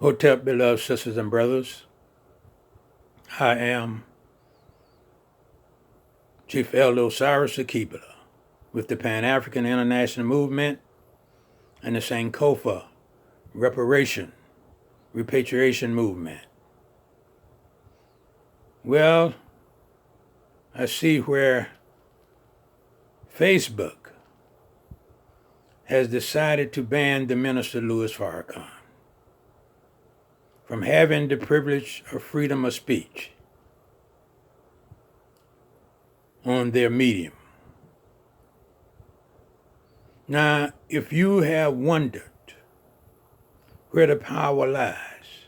Hotep, beloved sisters and brothers. I am Chief Elder Osiris Akkebla with the Pan-African International Movement and the Sankofa Repatriation Movement. Well, I see where Facebook has decided to ban the minister Louis Farrakhan from having the privilege of freedom of speech on their medium. Now, if you have wondered where the power lies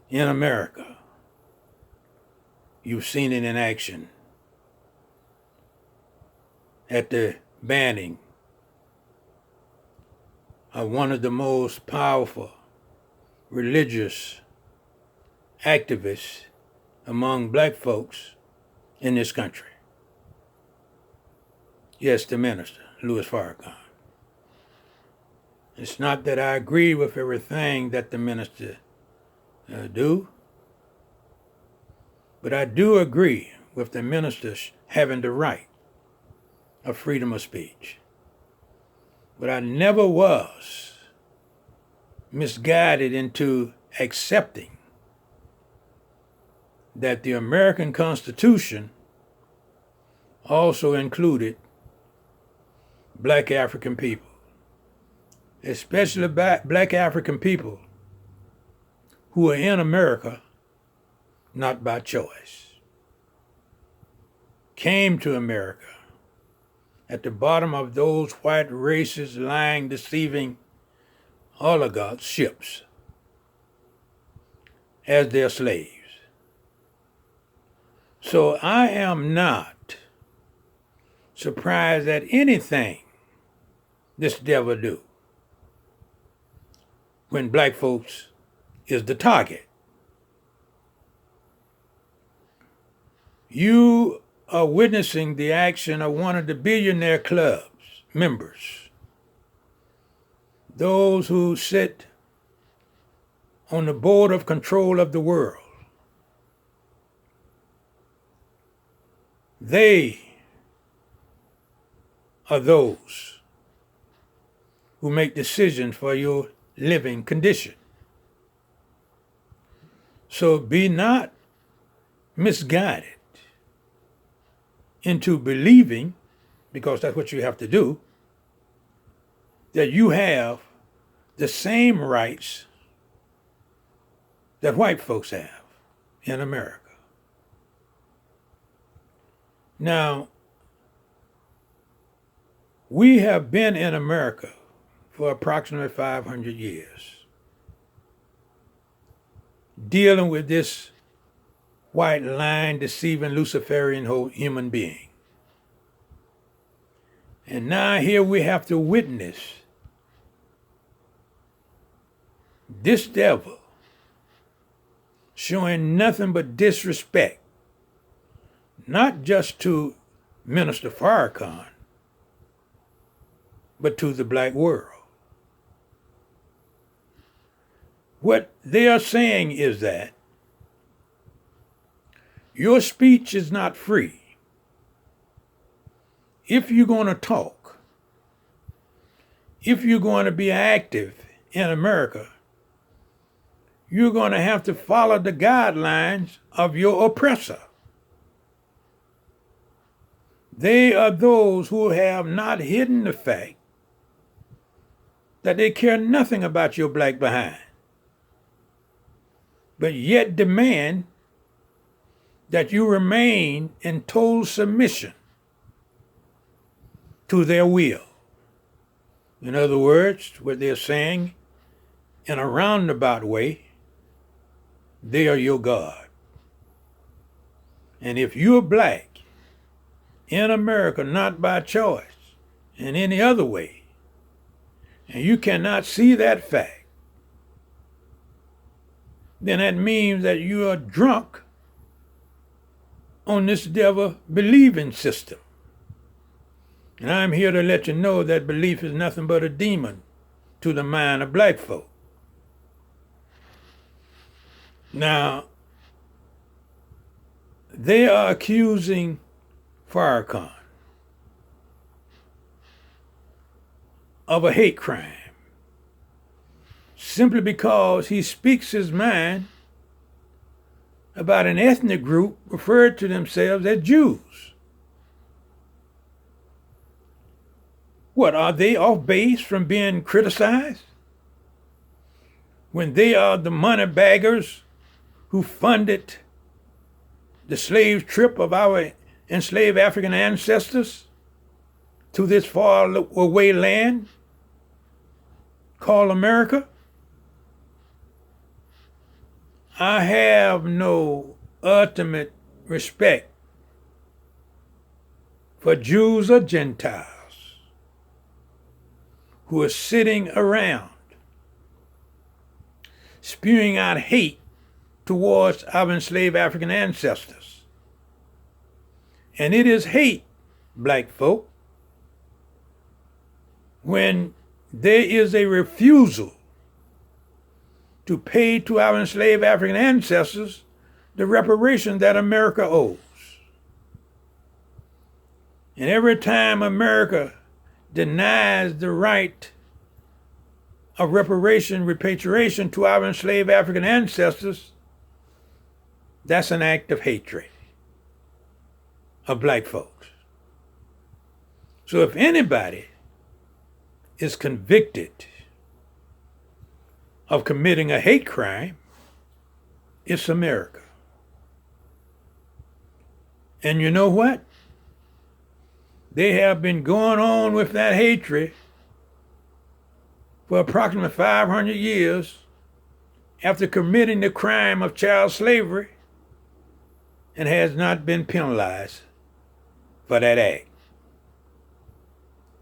in America, you've seen it in action at the banning of one of the most powerful religious activists among black folks in this country. Yes, the minister, Louis Farrakhan. It's not that I agree with everything that the minister do, but I do agree with the ministers having the right of freedom of speech. But I never was misguided into accepting that the American Constitution also included black African people, especially black African people who are in America not by choice, came to America at the bottom of those white racist, lying, deceiving oligarchs' ships as their slaves. So I am not surprised at anything this devil do when black folks is the target. You are witnessing the action of one of the billionaire club's members, those who sit on the board of control of the world. They are those who make decisions for your living condition. So be not misguided into believing, because that's what you have to do, that you have the same rights that white folks have in America. Now, we have been in America for approximately 500 years, dealing with this white, lying, deceiving, Luciferian human being. And now here we have to witness this devil showing nothing but disrespect, not just to Minister Farrakhan, but to the black world. What they are saying is that your speech is not free. If you're going to talk, if you're going to be active in America, you're going to have to follow the guidelines of your oppressor. They are those who have not hidden the fact that they care nothing about your black behind, but yet demand that you remain in total submission to their will. In other words, what they're saying in a roundabout way, they are your God. And if you're black in America, not by choice, in any other way, and you cannot see that fact, then that means that you are drunk on this devil believing system. And I'm here to let you know that belief is nothing but a demon to the mind of black folk. Now, they are accusing Farrakhan of a hate crime simply because he speaks his mind about an ethnic group referred to themselves as Jews. What, are they off base from being criticized? When they are the money baggers who funded the slave trip of our enslaved African ancestors to this far away land called America? I have no ultimate respect for Jews or Gentiles who are sitting around spewing out hate towards our enslaved African ancestors. And it is hate, black folk, when there is a refusal to pay to our enslaved African ancestors the reparation that America owes. And every time America denies the right of repatriation to our enslaved African ancestors, that's an act of hatred of black folks. So if anybody is convicted of committing a hate crime, it's America. And you know what? They have been going on with that hatred for approximately 500 years after committing the crime of child slavery and has not been penalized for that act.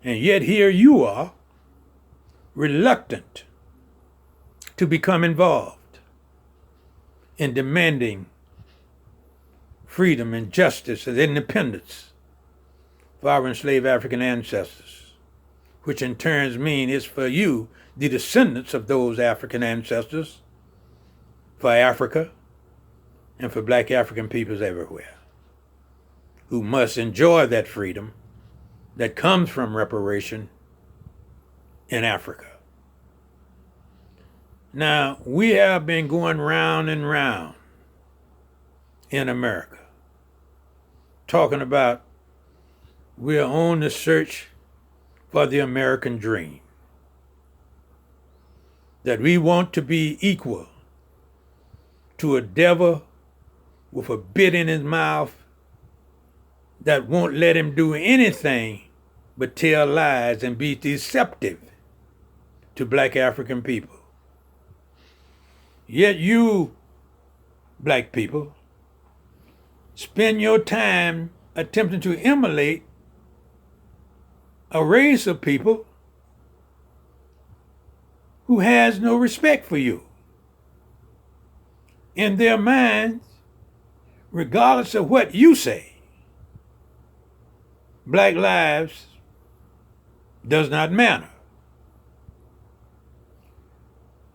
And yet here you are, reluctant to become involved in demanding freedom and justice and independence for our enslaved African ancestors, which in turn means it's for you, the descendants of those African ancestors, for Africa and for black African peoples everywhere, who must enjoy that freedom that comes from reparation in Africa. Now, we have been going round and round in America, talking about we're on the search for the American dream, that we want to be equal to a devil with a bit in his mouth that won't let him do anything but tell lies and be deceptive to black African people. Yet you, black people, spend your time attempting to emulate a race of people who has no respect for you. In their minds, regardless of what you say, black lives does not matter.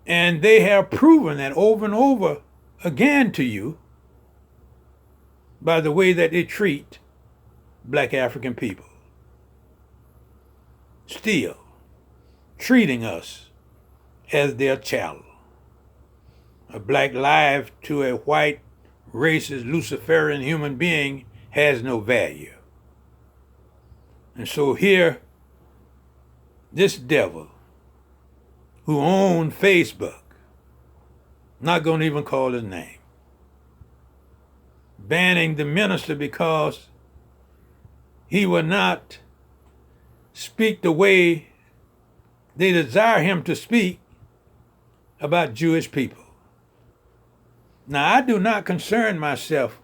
And they have proven that over and over again to you by the way that they treat black African people. Still treating us as their chattel. A black life to a white, racist, Luciferian human being has no value. And so here, this devil who owned Facebook, not going to even call his name, banning the minister because he will not speak the way they desire him to speak about Jewish people. Now, I do not concern myself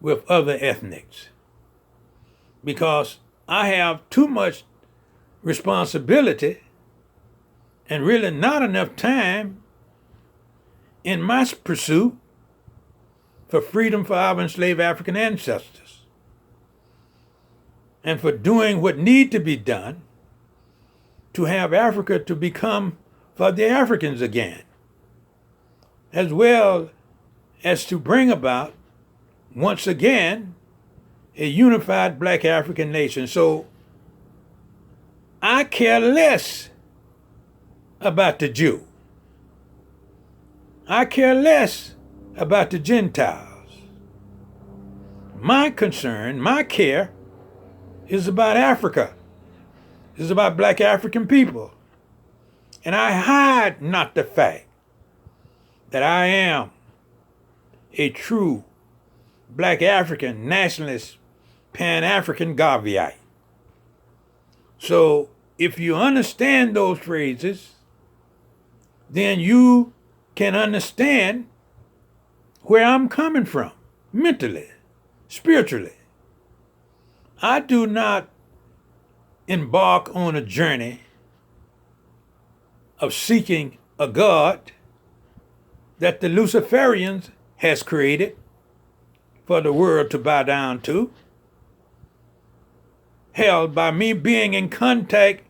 with other ethnics because I have too much responsibility and really not enough time in my pursuit for freedom for our enslaved African ancestors and for doing what need to be done to have Africa to become for the Africans again, as well as to bring about, once again, a unified black African nation. So I care less about the Jew. I care less about the Gentiles. My concern, my care, is about Africa. Is about black African people. And I hide not the fact that I am a true black African nationalist, Pan-African Garveyite. So if you understand those phrases, then you can understand where I'm coming from, mentally, spiritually. I do not embark on a journey of seeking a God that the Luciferians has created for the world to bow down to. Hell, by me being in contact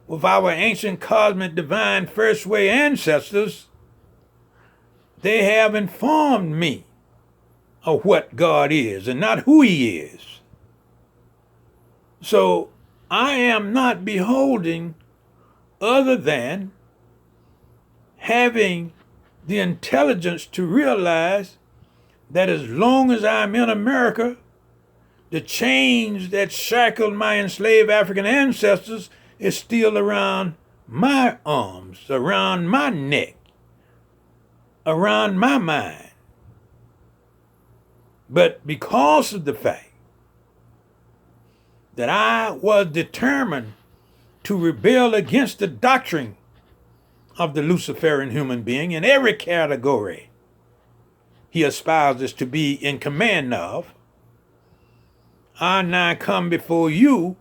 with our ancient cosmic divine first way ancestors, they have informed me of what God is and not who he is. So I am not beholding other than having the intelligence to realize that as long as I'm in America, the chains that shackled my enslaved African ancestors is still around my arms, around my neck, around my mind. But because of the fact that I was determined to rebel against the doctrine of the Luciferian human being in every category he espouses to be in command of, I now come before you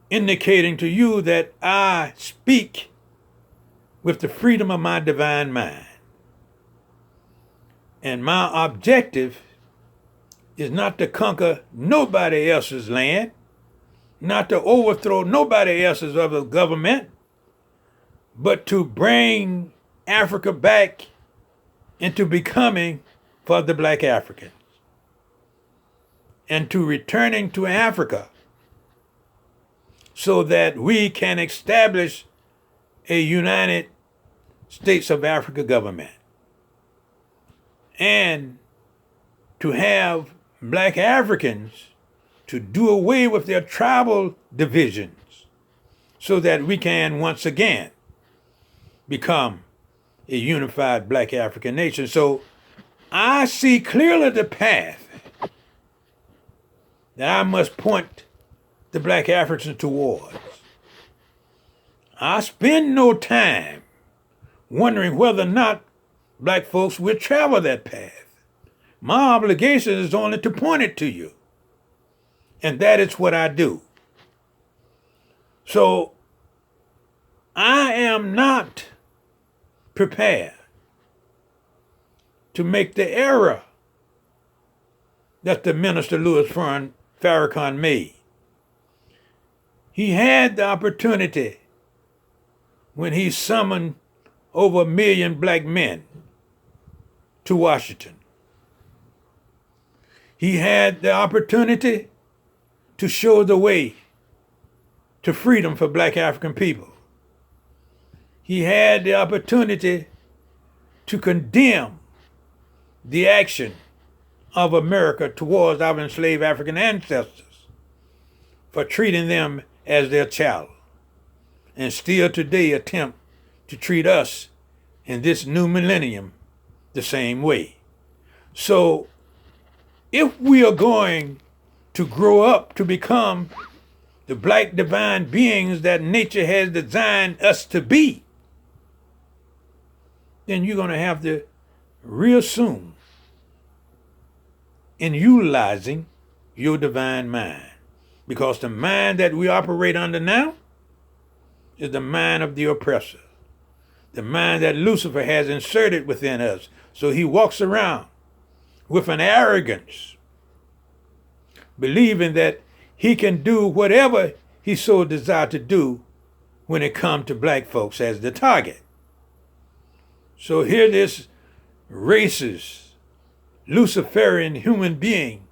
indicating to you that I speak with the freedom of my divine mind. And my objective is not to conquer nobody else's land, not to overthrow nobody else's other government, but to bring Africa back into becoming for the black Africans, and to returning to Africa so that we can establish a United States of Africa government, and to have black Africans to do away with their tribal divisions so that we can once again become a unified black African nation. So I see clearly the path that I must point the black Africans towards. I spend no time wondering whether or not black folks will travel that path. My obligation is only to point it to you. And that is what I do. So I am not prepared to make the error that the minister Louis Farrakhan made. He had the opportunity when he summoned over 1 million black men to Washington. He had the opportunity to show the way to freedom for black African people. He had the opportunity to condemn the action of America towards our enslaved African ancestors for treating them as their chattel, and still today attempt to treat us in this new millennium the same way. So if we are going to grow up to become the black divine beings that nature has designed us to be, then you're going to have to reassume in utilizing your divine mind. Because the mind that we operate under now is the mind of the oppressor, the mind that Lucifer has inserted within us. So he walks around with an arrogance, believing that he can do whatever he so desires to do when it comes to black folks as the target. So here this racist, Luciferian human being,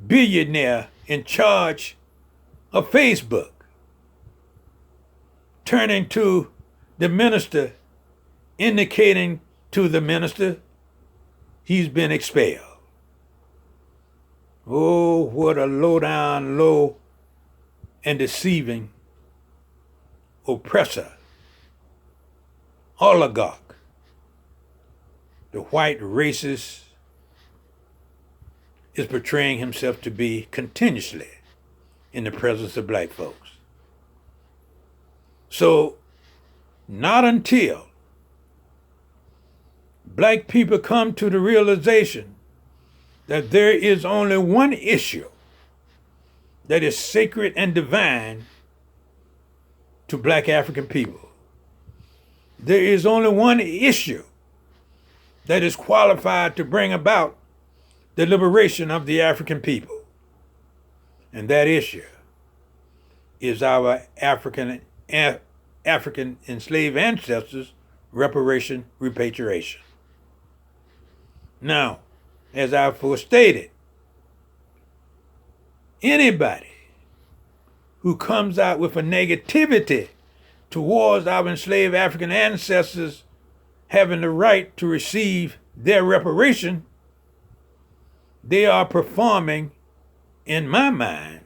billionaire in charge of Facebook, turning to the minister, indicating to the minister he's been expelled. Oh, what a low down, low and deceiving oppressor, oligarch, the white racist is portraying himself to be continuously in the presence of black folks. So, not until black people come to the realization that there is only one issue that is sacred and divine to black African people. There is only one issue that is qualified to bring about the liberation of the African people. And that issue is our African enslaved ancestors' repatriation. Now, as I forestated, anybody who comes out with a negativity towards our enslaved African ancestors having the right to receive their reparation, they are performing, in my mind,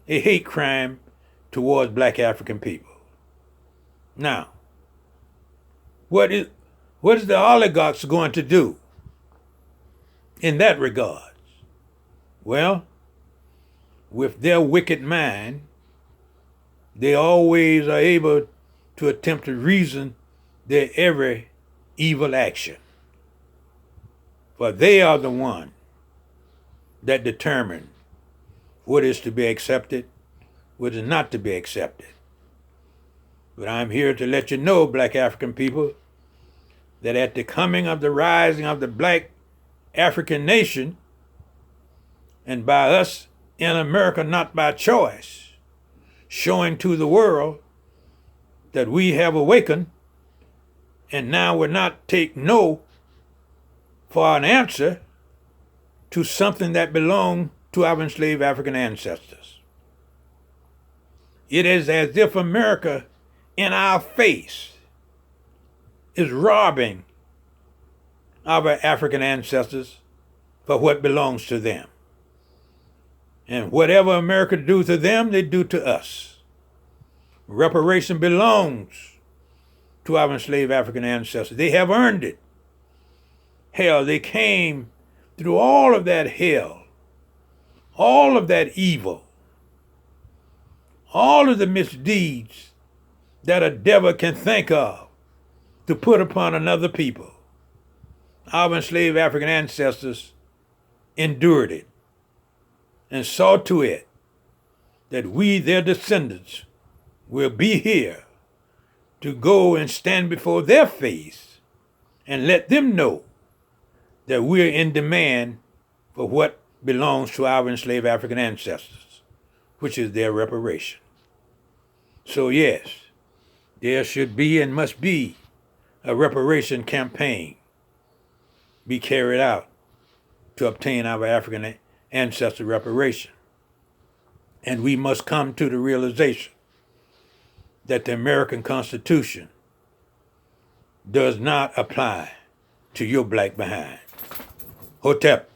a hate crime towards black African people. Now, what is the oligarchs going to do in that regard? Well, with their wicked mind, they always are able to attempt to reason their every evil action. For they are the one that determine what is to be accepted, what is not to be accepted. But I'm here to let you know, black African people, that at the coming of the rising of the black African nation, and by us in America not by choice, showing to the world that we have awakened, and now will not take no for an answer to something that belonged to our enslaved African ancestors. It is as if America in our face is robbing our African ancestors for what belongs to them. And whatever America do to them, they do to us. Reparation belongs to our enslaved African ancestors. They have earned it. Hell, they came through all of that hell, all of that evil, all of the misdeeds that a devil can think of to put upon another people. Our enslaved African ancestors endured it and saw to it that we, their descendants, will be here to go and stand before their face and let them know that we're in demand for what belongs to our enslaved African ancestors, which is their reparation. So yes, there should be and must be a reparation campaign be carried out to obtain our African ancestor reparation. And we must come to the realization that the American Constitution does not apply to your black behind. Hotep.